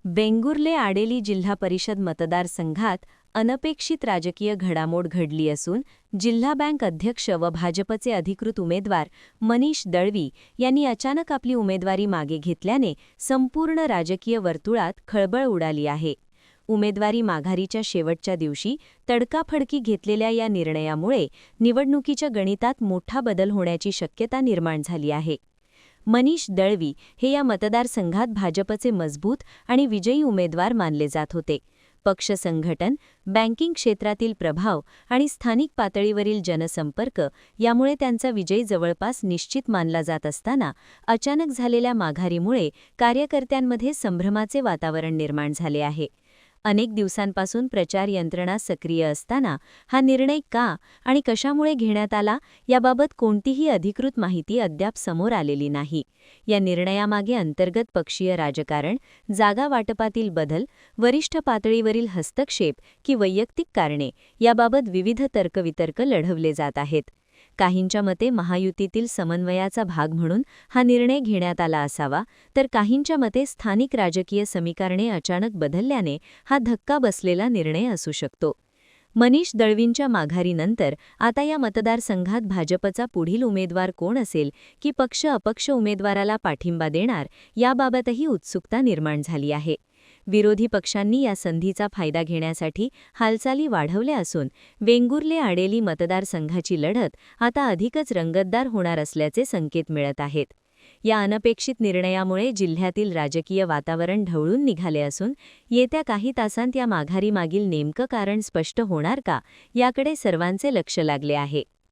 वेंगुर्ले आडेली जिल्हा परिषद मतदारसंघात अनपेक्षित राजकीय घडामोड घडली असून जिल्हा बँक अध्यक्ष व भाजपचे अधिकृत उमेदवार मनीष दळवी यांनी अचानक आपली उमेदवारी मागे घेतल्याने संपूर्ण राजकीय वर्तुळात खळबळ उडाली आहे. उमेदवारी माघारीच्या शेवटच्या दिवशी तडकाफडकी घेतलेल्या या निर्णयामुळे निवडणुकीच्या गणितात मोठा बदल होण्याची शक्यता निर्माण झाली आहे. मनीष दळवी हे या मतदारसंघात भाजपचे मजबूत आणि विजयी उमेदवार मानले जात होते. पक्ष संघटन, बँकिंग क्षेत्रातील प्रभाव आणि स्थानिक पातळीवरील जनसंपर्क यामुळे त्यांचा विजय जवळपास निश्चित मानला जात असताना अचानक झालेल्या माघारीमुळे कार्यकर्त्यांमध्ये संभ्रमाचे वातावरण निर्माण झाले आहे. अनेक दिवसांपासून प्रचार यंत्रणा सक्रिय असताना हा निर्णय का आणि कशामुळे घेण्यात आला याबाबत कोणतीही अधिकृत माहिती अद्याप समोर आलेली नाही. या निर्णयामागे अंतर्गत पक्षीय राजकारण, जागा वाटपातील बदल, वरिष्ठ पातळीवरील हस्तक्षेप की वैयक्तिक कारणे याबाबत विविध तर्कवितर्क लढवले जात आहेत. काहींच्या मते महायुतीतील समन्वयाचा भाग म्हणून हा निर्णय घेण्यात आला असावा, तर काहींच्या मते स्थानिक राजकीय समीकरणे अचानक बदलल्याने हा धक्का बसलेला निर्णय असू शकतो. मनीष दळवींच्या माघारीनंतर आता या मतदारसंघात भाजपचा पुढील उमेदवार कोण असेल की पक्ष अपक्ष उमेदवाराला पाठिंबा देणार याबाबतही उत्सुकता निर्माण झाली आहे. विरोधी पक्षांनी या संधीचा फायदा घेण्यासाठी हालचाली वाढवल्या असून वेंगुर्ले आडेली मतदारसंघाची लढत आता अधिकच रंगतदार होणार असल्याचे संकेत मिळत आहेत. या अनपेक्षित निर्णयामुळे जिल्ह्यातील राजकीय वातावरण ढवळून निघाले असून येत्या काही तासांत या माघारीमागील नेमकं कारण स्पष्ट होणार का याकडे सर्वांचे लक्ष लागले आहे.